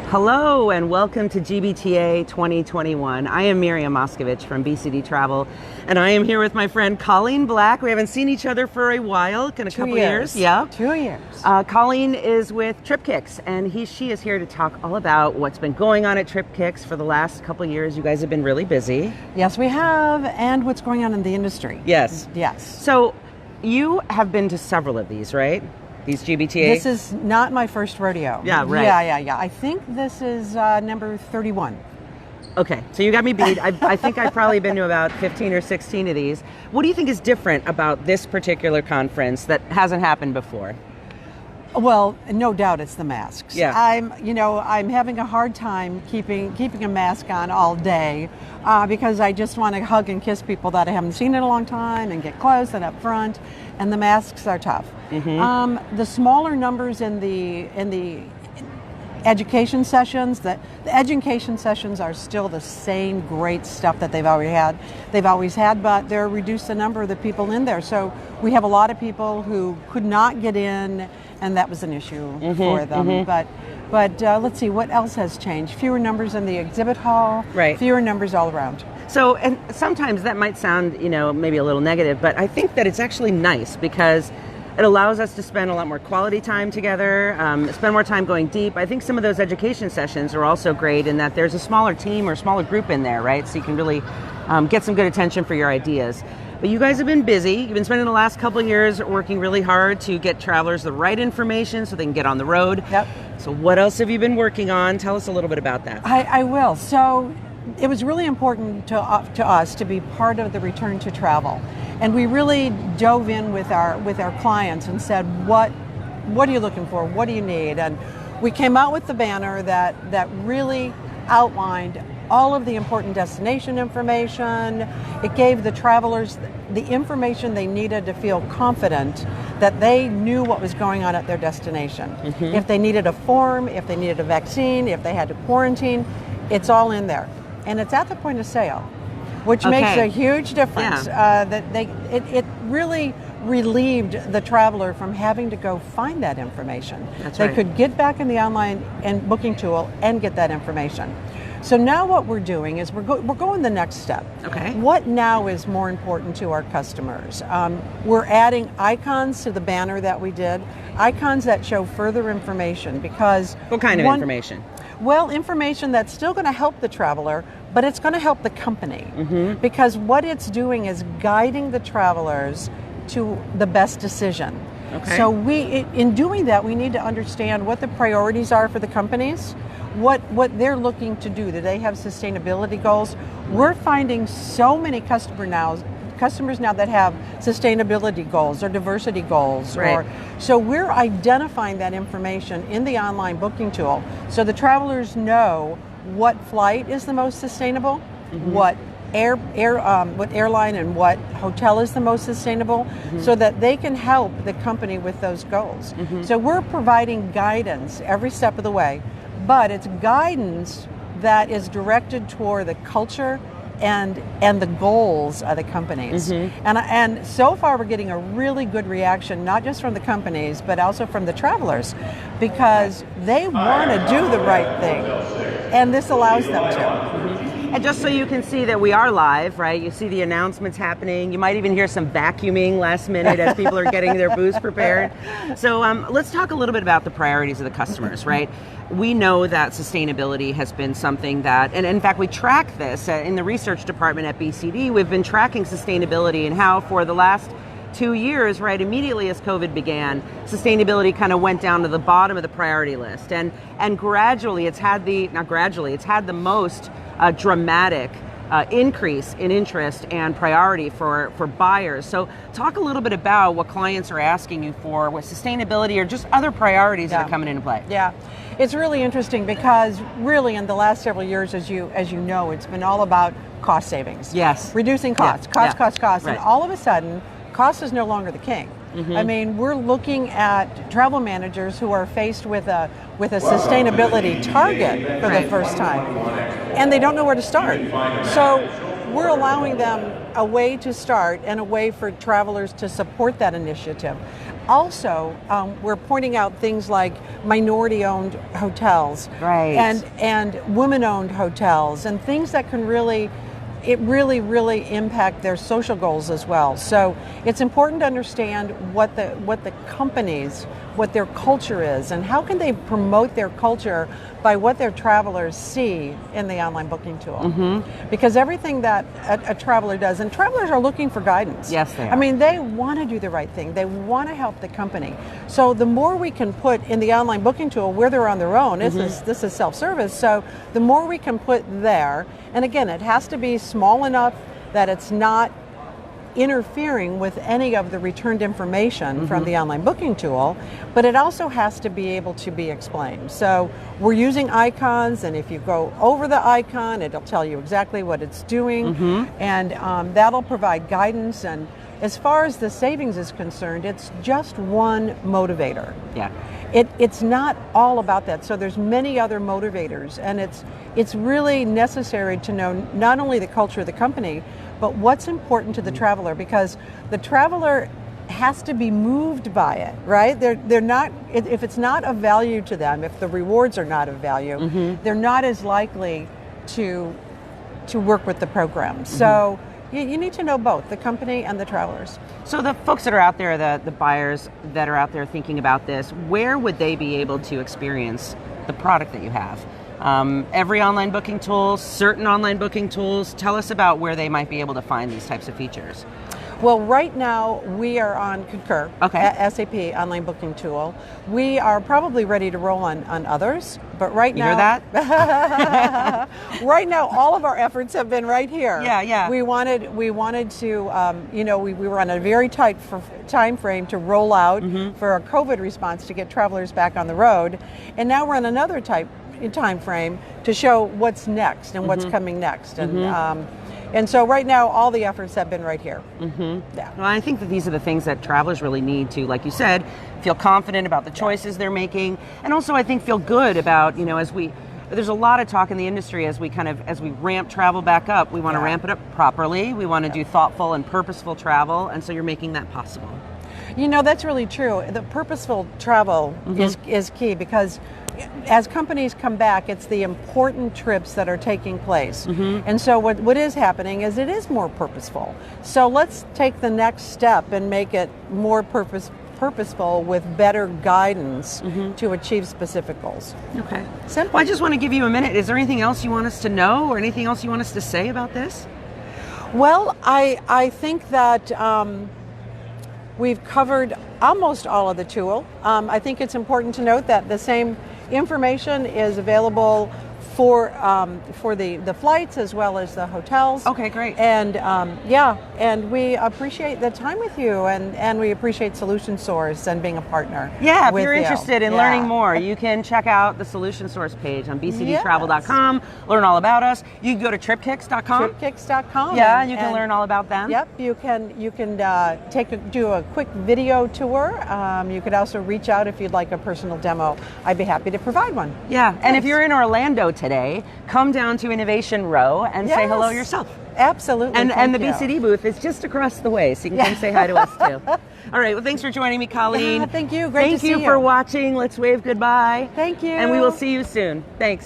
Hello and welcome to GBTA 2021. I am Miriam Moscovici from BCD Travel, and I am here with my friend Colleen Black. We haven't seen each other for a while, in a couple years. Yeah, 2 years. Colleen is with Tripkicks, and she is here to talk all about what's been going on at Tripkicks for the last couple years. You guys have been really busy. Yes, we have, and what's going on in the industry. Yes. Yes. So you have been to several of these, right? These GBTA? This is not my first rodeo. Yeah, right. Yeah. I think this is number 31. Okay, so you got me beat. I think I've probably been to about 15 or 16 of these. What do you think is different about this particular conference that hasn't happened before? Well, no doubt it's the masks. Yeah. I'm having a hard time keeping a mask on all day because I just want to hug and kiss people that I haven't seen in a long time and get close and up front, and the masks are tough. Mm-hmm. The smaller numbers in the education sessions, the education sessions are still the same great stuff that they've always had, but they're reduced the number of the people in there. So we have a lot of people who could not get in, and that was an issue for them. Mm-hmm. But let's see, what else has changed? Fewer numbers in the exhibit hall, right. Fewer numbers all around. So, and sometimes that might sound, maybe a little negative, but I think that it's actually nice because it allows us to spend a lot more quality time together, spend more time going deep. I think some of those education sessions are also great in that there's a smaller team or smaller group in there, right? So you can really get some good attention for your ideas. But you guys have been busy. You've been spending the last couple of years working really hard to get travelers the right information so they can get on the road. Yep. So what else have you been working on? Tell us a little bit about that. I will. So it was really important to us to be part of the return to travel. And we really dove in with our clients and said, what are you looking for? What do you need? And we came out with the banner that really outlined all of the important destination information. It gave the travelers the information they needed to feel confident that they knew what was going on at their destination. Mm-hmm. If they needed a form, if they needed a vaccine, if they had to quarantine, it's all in there. And it's at the point of sale, which makes a huge difference. Yeah. It really relieved the traveler from having to go find that information. That's they right. could get back in the online and booking tool and get that information. So now what we're doing is we're going the next step. Okay. What now is more important to our customers? We're adding icons to the banner that we did, icons that show further information because... What kind of information? Well, information that's still going to help the traveler, but it's going to help the company. Mm-hmm. Because what it's doing is guiding the travelers to the best decision. Okay. So in doing that, we need to understand what the priorities are for the companies, what they're looking to do. Do they have sustainability goals? We're finding so many customers now that have sustainability goals or diversity goals. Right. So we're identifying that information in the online booking tool so the travelers know what flight is the most sustainable, mm-hmm. what airline and what hotel is the most sustainable, mm-hmm. so that they can help the company with those goals. Mm-hmm. So we're providing guidance every step of the way, but it's guidance that is directed toward the culture and the goals of the companies. Mm-hmm. And so far we're getting a really good reaction, not just from the companies, but also from the travelers, because they want to do the right thing, and this allows them to. Mm-hmm. And just so you can see that we are live, right? You see the announcements happening. You might even hear some vacuuming last minute as people are getting their booths prepared. So let's talk a little bit about the priorities of the customers, right? We know that sustainability has been something that, and in fact we track this in the research department at BCD. We've been tracking sustainability and how for the last 2 years, right, immediately as COVID began, sustainability kind of went down to the bottom of the priority list. And gradually it's had the most dramatic increase in interest and priority for buyers. So talk a little bit about what clients are asking you for with sustainability or just other priorities that are coming into play. Yeah, it's really interesting because really in the last several years, as you know, it's been all about cost savings. Yes. Reducing costs, costs. Right. And all of a sudden, cost is no longer the king. Mm-hmm. I mean, we're looking at travel managers who are faced with a sustainability target for the first time, and they don't know where to start. So we're allowing them a way to start and a way for travelers to support that initiative. Also, we're pointing out things like minority-owned hotels, right, and women-owned hotels, and things that can really impact their social goals as well. So it's important to understand what the companies, what their culture is, and how can they promote their culture by what their travelers see in the online booking tool. Because everything that a traveler does, and travelers are looking for guidance. Yes, they are. I mean, they want to do the right thing. They want to help the company. So the more we can put in the online booking tool where they're on their own, this is self-service, so the more we can put there, and again, it has to be small enough that it's not interfering with any of the returned information from the online booking tool, but it also has to be able to be explained. So we're using icons, and if you go over the icon, it'll tell you exactly what it's doing, and that'll provide guidance. And as far as the savings is concerned, it's just one motivator. Yeah. It's not all about that. So there's many other motivators, and it's really necessary to know not only the culture of the company, but what's important to the traveler, because the traveler has to be moved by it, right? They're not, if it's not of value to them, if the rewards are not of value, they're not as likely to work with the program. So you need to know both, the company and the travelers. So the folks that are out there, the buyers that are out there thinking about this, where would they be able to experience the product that you have? Every online booking tool, certain online booking tools. Tell us about where they might be able to find these types of features. Well, right now we are on Concur, okay, SAP online booking tool. We are probably ready to roll on others, but right now, you hear that? right now, all of our efforts have been right here. Yeah. We wanted to, we were on a very tight time frame to roll out for a COVID response to get travelers back on the road, and now we're on another time frame to show what's next and what's coming next, and so right now all the efforts have been right here. Yeah. Well, I think that these are the things that travelers really need to, like you said, feel confident about the choices they're making, and also I think feel good about, there's a lot of talk in the industry as we ramp travel back up. We want to ramp it up properly. We want to do thoughtful and purposeful travel, and so you're making that possible. That's really true. The purposeful travel is key, because as companies come back, it's the important trips that are taking place. And so what is happening is it is more purposeful. So let's take the next step and make it more purposeful with better guidance to achieve specific goals. Okay. Simple. Well, I just want to give you a minute. Is there anything else you want us to know, or anything else you want us to say about this? Well, I think that we've covered almost all of the tool. I think it's important to note that the same information is available for the flights as well as the hotels. Okay, great. And and we appreciate the time with you, and we appreciate Solution Source and being a partner. Yeah, if with you're you. interested in learning more, you can check out the Solution Source page on bcdtravel.com, learn all about us. You can go to tripkicks.com. Tripkicks.com. Yeah, you can learn all about them. Yep, you can do a quick video tour. You could also reach out if you'd like a personal demo. I'd be happy to provide one. Yeah, and if you're in Orlando today, come down to Innovation Row and say hello yourself. Absolutely. And the BCD booth is just across the way, so you can come say hi to us too. All right, well, thanks for joining me, Colleen. Thank you. Great to see you. Thank you for watching. Let's wave goodbye. Thank you. And we will see you soon. Thanks.